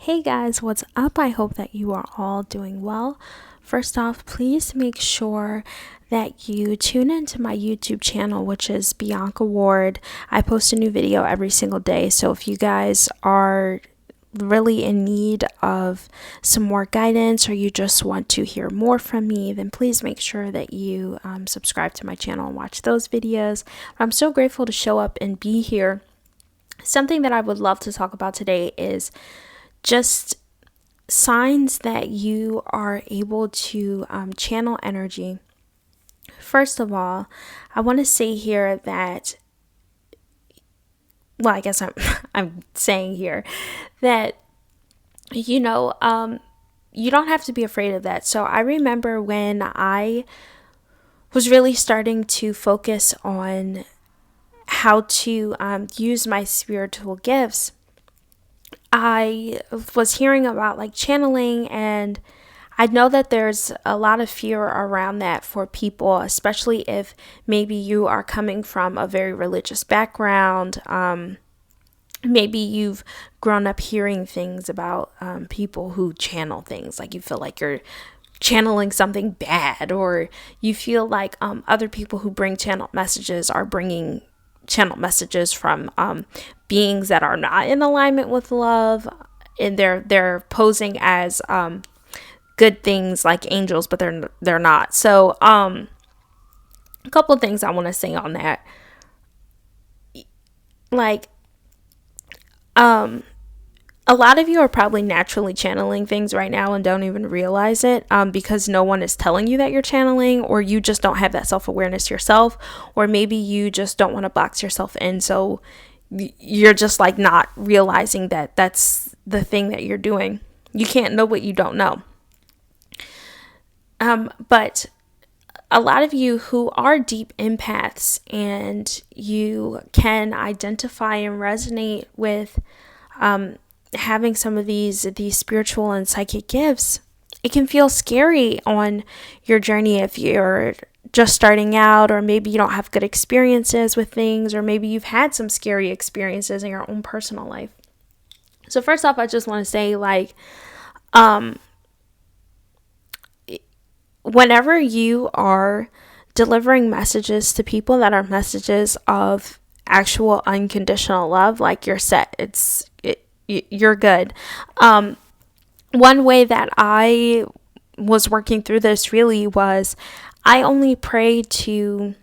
Hey guys, what's up? I hope that you are all doing well. First off, please make sure that you tune into my YouTube channel, which is Beaonca Ward. I post a new video every single day, so if you guys are really in need of some more guidance or you just want to hear more from me, then please make sure that you subscribe to my channel and watch those videos. I'm so grateful to show up and be here. Something that I would love to talk about today is just signs that you are able to channel energy. First of all, I want to say here that, well, I guess I'm saying here that, you don't have to be afraid of that. So I remember when I was really starting to focus on how to use my spiritual gifts, I was hearing about like channeling, and I know that there's a lot of fear around that for people, especially if maybe you are coming from a very religious background. Maybe you've grown up hearing things about people who channel things, like you feel like you're channeling something bad, or you feel like other people who bring channeled messages are bringing channel messages from beings that are not in alignment with love, and they're posing as good things like angels, but they're not. So a couple of things I want to say on that. Like a lot of you are probably naturally channeling things right now and don't even realize it, because no one is telling you that you're channeling, or you just don't have that self-awareness yourself, or maybe you just don't want to box yourself in, so you're just like not realizing that that's the thing that you're doing. You can't know what you don't know. But a lot of you who are deep empaths and you can identify and resonate with having some of these spiritual and psychic gifts, it can feel scary on your journey if you're just starting out, or maybe you don't have good experiences with things, or maybe you've had some scary experiences in your own personal life. So first off, I just want to say, like, whenever you are delivering messages to people that are messages of actual unconditional love, like, you're set. You're good. One way that I was working through this really was I only pray to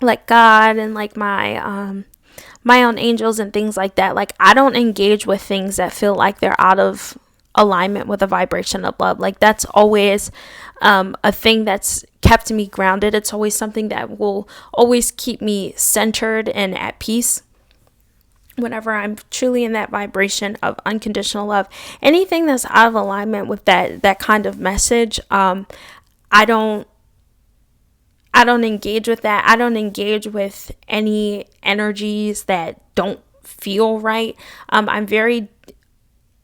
like God and like my own angels and things like that. Like, I don't engage with things that feel like they're out of alignment with a vibration of love. Like, that's always a thing that's kept me grounded. It's always something that will always keep me centered and at peace. Whenever I'm truly in that vibration of unconditional love, anything that's out of alignment with that kind of message, I don't engage with that. I don't engage with any energies that don't feel right. I'm very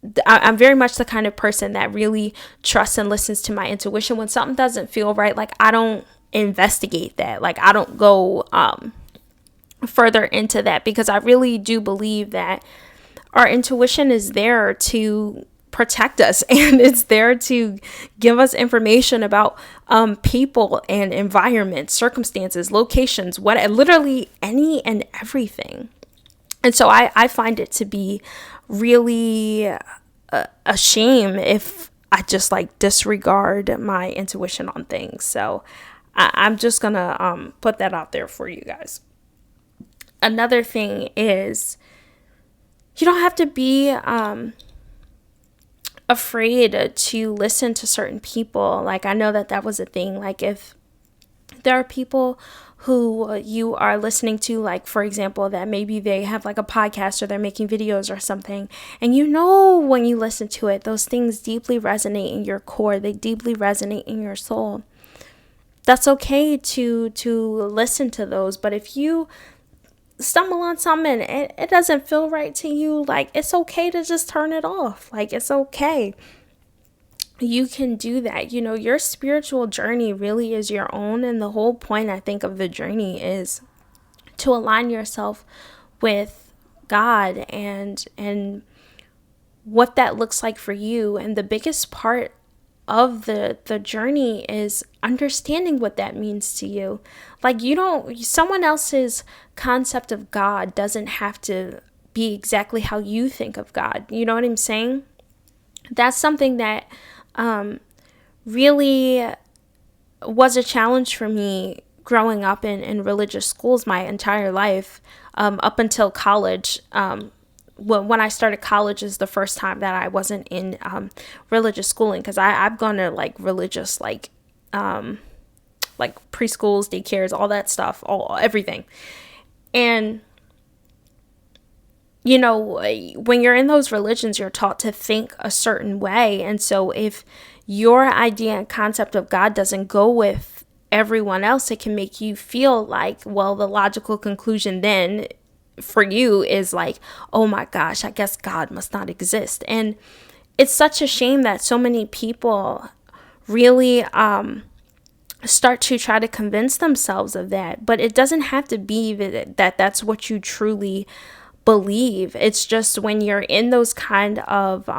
much the kind of person that really trusts and listens to my intuition. When something doesn't feel right, like, I don't investigate that. Like, I don't go further into that, because I really do believe that our intuition is there to protect us and it's there to give us information about people and environment, circumstances, locations, literally any and everything. And so I find it to be really a shame if I just like disregard my intuition on things. So I'm just gonna put that out there for you guys. Another thing is, you don't have to be afraid to listen to certain people. Like, I know that was a thing. Like, if there are people who you are listening to, like, for example, that maybe they have like a podcast or they're making videos or something, and when you listen to it, those things deeply resonate in your core. They deeply resonate in your soul. That's okay to listen to those. But if you stumble on something and it doesn't feel right to you, like, it's okay to just turn it off. Like, it's okay. You can do that. Your spiritual journey really is your own, and the whole point, I think, of the journey is to align yourself with God and what that looks like for you. And the biggest part of the journey is understanding what that means to you. Like, you don't, someone else's concept of God doesn't have to be exactly how you think of God. You know what I'm saying? That's something that really was a challenge for me growing up in religious schools my entire life, up until college. When I started college is the first time that I wasn't in religious schooling, because I've gone to like religious like preschools, daycares, all that stuff, everything. And you know, when you're in those religions, you're taught to think a certain way. And so if your idea and concept of God doesn't go with everyone else, it can make you feel like, well, the logical conclusion then for you is like, oh my gosh, I guess God must not exist. And it's such a shame that so many people really start to try to convince themselves of that. But it doesn't have to be that that's what you truly believe. It's just when you're in those kind of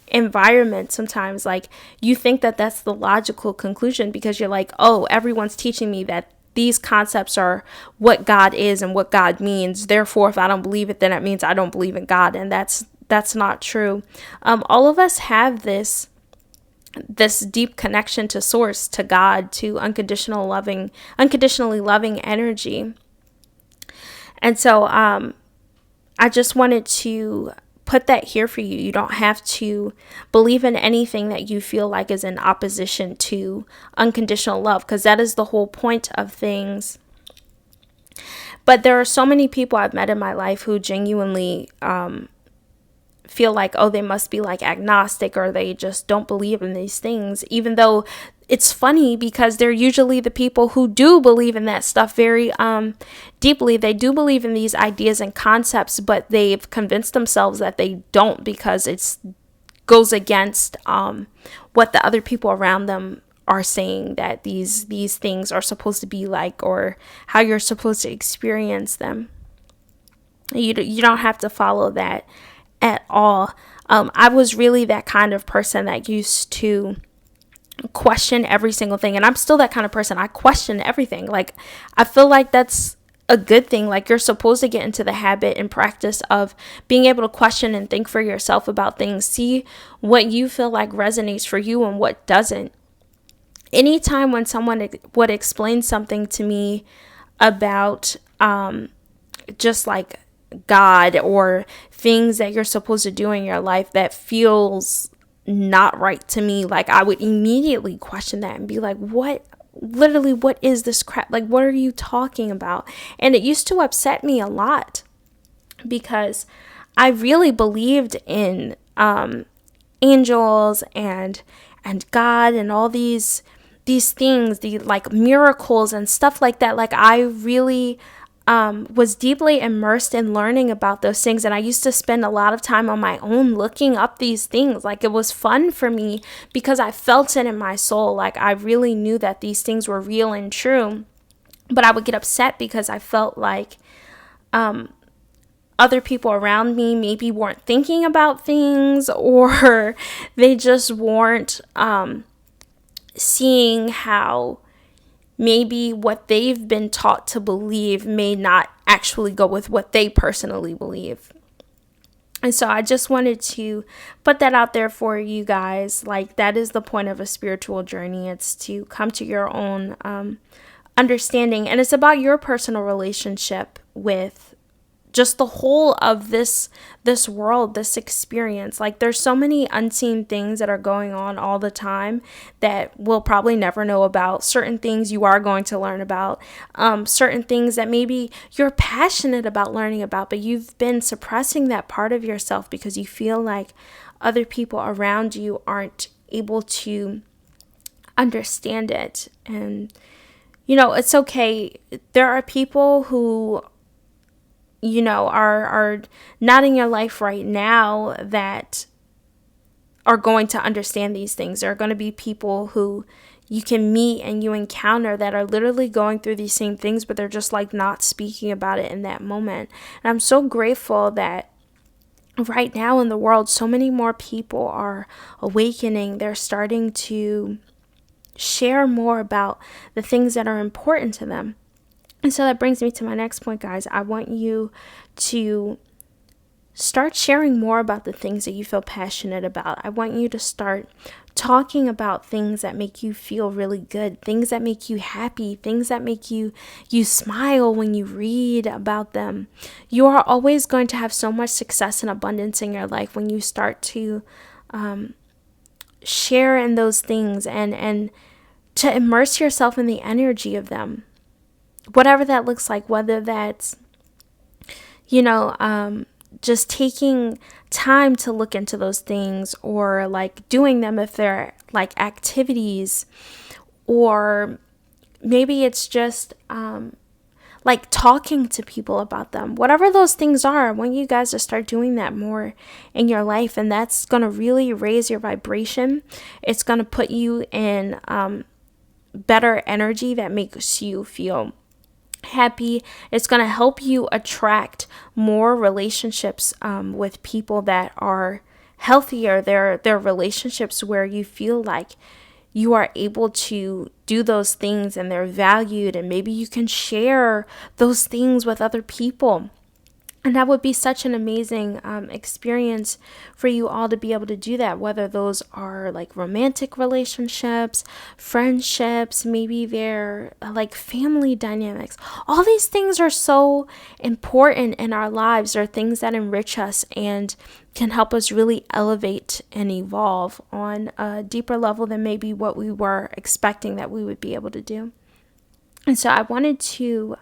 environments, sometimes like you think that that's the logical conclusion, because you're like, oh, everyone's teaching me that these concepts are what God is and what God means. Therefore, if I don't believe it, then it means I don't believe in God. And that's not true. All of us have this deep connection to source, to God, to unconditionally loving energy. And so I just wanted to put that here for you. You don't have to believe in anything that you feel like is in opposition to unconditional love, because that is the whole point of things. But there are so many people I've met in my life who genuinely feel like, oh, they must be like agnostic, or they just don't believe in these things, even though it's funny because they're usually the people who do believe in that stuff very deeply. They do believe in these ideas and concepts, but they've convinced themselves that they don't, because it goes against what the other people around them are saying that these things are supposed to be like, or how you're supposed to experience them. You don't have to follow that at all. I was really that kind of person that used to question every single thing, and I'm still that kind of person. I question everything. Like, I feel like that's a good thing. Like, you're supposed to get into the habit and practice of being able to question and think for yourself about things. See what you feel like resonates for you and what doesn't. Anytime when someone would explain something to me about just like God, or things that you're supposed to do in your life that feels not right to me, like, I would immediately question that and be like, what is this crap? Like, what are you talking about? And it used to upset me a lot, because I really believed in angels and God and all these things, the like miracles and stuff like that. Like, I really was deeply immersed in learning about those things. And I used to spend a lot of time on my own looking up these things. Like, it was fun for me because I felt it in my soul. Like, I really knew that these things were real and true. But I would get upset because I felt like other people around me maybe weren't thinking about things, or they just weren't seeing how maybe what they've been taught to believe may not actually go with what they personally believe. And so I just wanted to put that out there for you guys. Like, that is the point of a spiritual journey. It's to come to your own understanding. And it's about your personal relationship with just the whole of this world, this experience. Like, there's so many unseen things that are going on all the time that we'll probably never know about. Certain things you are going to learn about, certain things that maybe you're passionate about learning about, but you've been suppressing that part of yourself because you feel like other people around you aren't able to understand it. And you know, it's okay. There are people who, you know, are not in your life right now that are going to understand these things. There are going to be people who you can meet and you encounter that are literally going through these same things, but they're just like not speaking about it in that moment. And I'm so grateful that right now in the world, so many more people are awakening. They're starting to share more about the things that are important to them. And so that brings me to my next point, guys. I want you to start sharing more about the things that you feel passionate about. I want you to start talking about things that make you feel really good, things that make you happy, things that make you smile when you read about them. You are always going to have so much success and abundance in your life when you start to share in those things and to immerse yourself in the energy of them. Whatever that looks like, whether that's, just taking time to look into those things, or like doing them if they're like activities, or maybe it's just like talking to people about them. Whatever those things are, I want you guys to start doing that more in your life, and that's going to really raise your vibration. It's going to put you in better energy that makes you feel happy. It's going to help you attract more relationships with people that are healthier. They're relationships where you feel like you are able to do those things and they're valued, and maybe you can share those things with other people. And that would be such an amazing experience for you all to be able to do that, whether those are like romantic relationships, friendships, maybe they're like family dynamics. All these things are so important in our lives. They're things that enrich us and can help us really elevate and evolve on a deeper level than maybe what we were expecting that we would be able to do. And so I wanted to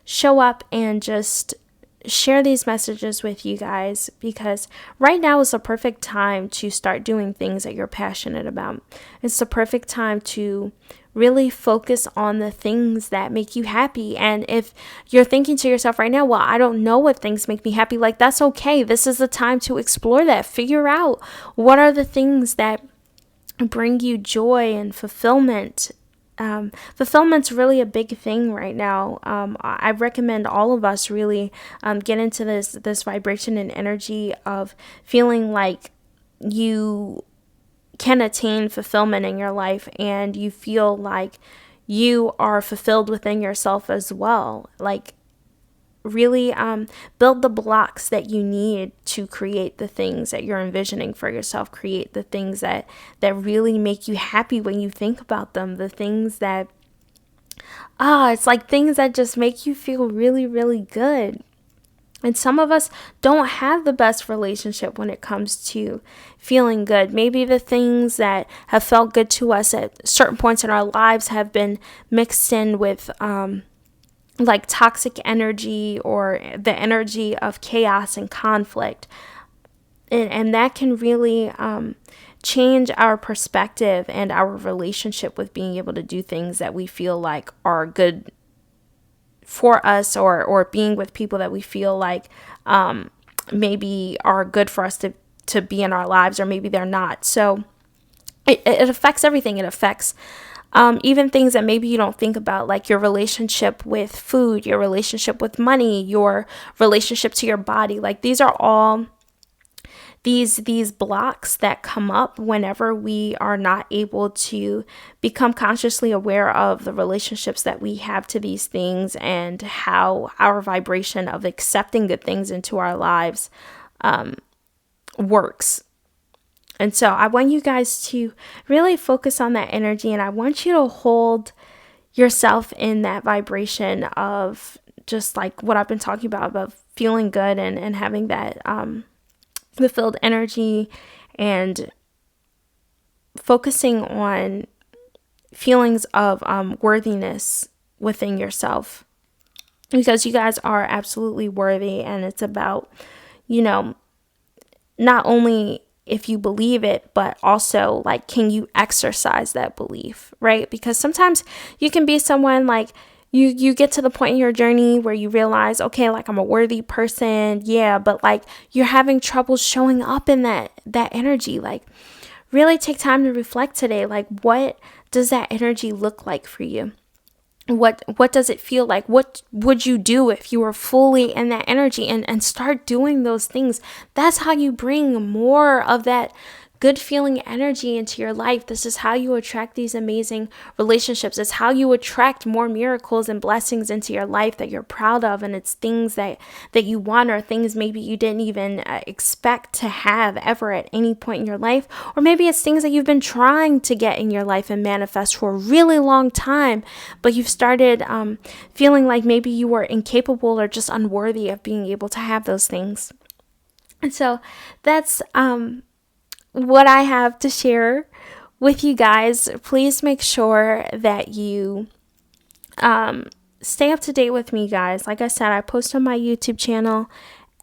show up and just share these messages with you guys, because right now is the perfect time to start doing things that you're passionate about. It's the perfect time to really focus on the things that make you happy. And if you're thinking to yourself right now, well, I don't know what things make me happy, like that's okay. This is the time to explore that. Figure out what are the things that bring you joy and fulfillment. Fulfillment's really a big thing right now. I recommend all of us really get into this vibration and energy of feeling like you can attain fulfillment in your life, and you feel like you are fulfilled within yourself as well. Like really build the blocks that you need to create the things that you're envisioning for yourself. Create the things that really make you happy when you think about them. The things that it's like things that just make you feel really, really good. And some of us don't have the best relationship when it comes to feeling good. Maybe the things that have felt good to us at certain points in our lives have been mixed in with like toxic energy, or the energy of chaos and conflict. And that can really change our perspective and our relationship with being able to do things that we feel like are good for us, or being with people that we feel like maybe are good for us to be in our lives, or maybe they're not. So it affects everything. It affects even things that maybe you don't think about, like your relationship with food, your relationship with money, your relationship to your body. Like these are all these blocks that come up whenever we are not able to become consciously aware of the relationships that we have to these things, and how our vibration of accepting good things into our lives works. And so I want you guys to really focus on that energy, and I want you to hold yourself in that vibration of just like what I've been talking about feeling good and having that fulfilled energy, and focusing on feelings of worthiness within yourself, because you guys are absolutely worthy. And it's about, not only if you believe it, but also like, can you exercise that belief, right? Because sometimes you can be someone like, you get to the point in your journey where you realize, okay, like I'm a worthy person, yeah, but like you're having trouble showing up in that energy. Like really take time to reflect today. Like what does that energy look like for you? What does it feel like? What would you do if you were fully in that energy, and start doing those things? That's how you bring more of that good feeling energy into your life. This is how you attract these amazing relationships. It's how you attract more miracles and blessings into your life that you're proud of, and it's things that you want, or things maybe you didn't even expect to have ever at any point in your life, or maybe it's things that you've been trying to get in your life and manifest for a really long time, but you've started feeling like maybe you were incapable or just unworthy of being able to have those things. And so that's what I have to share with you guys. Please make sure that you stay up to date with me, guys. Like I said, I post on my YouTube channel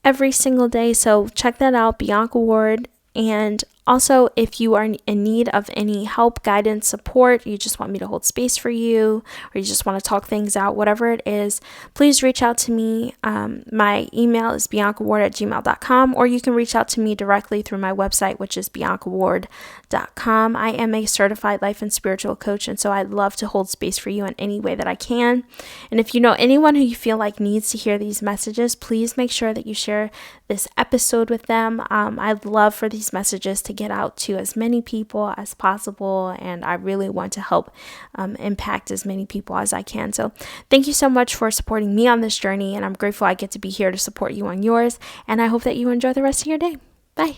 every single day, so check that out, Beaonca Ward. And also, if you are in need of any help, guidance, support, you just want me to hold space for you, or you just want to talk things out, whatever it is, please reach out to me. My email is beauncaward@gmail.com, or you can reach out to me directly through my website, which is beauncaward.com. I am a certified life and spiritual coach, and so I'd love to hold space for you in any way that I can. And if you know anyone who you feel like needs to hear these messages, please make sure that you share this episode with them. I'd love for these messages to get out to as many people as possible, and I really want to help impact as many people as I can. So thank you so much for supporting me on this journey, and I'm grateful I get to be here to support you on yours, and I hope that you enjoy the rest of your day. Bye.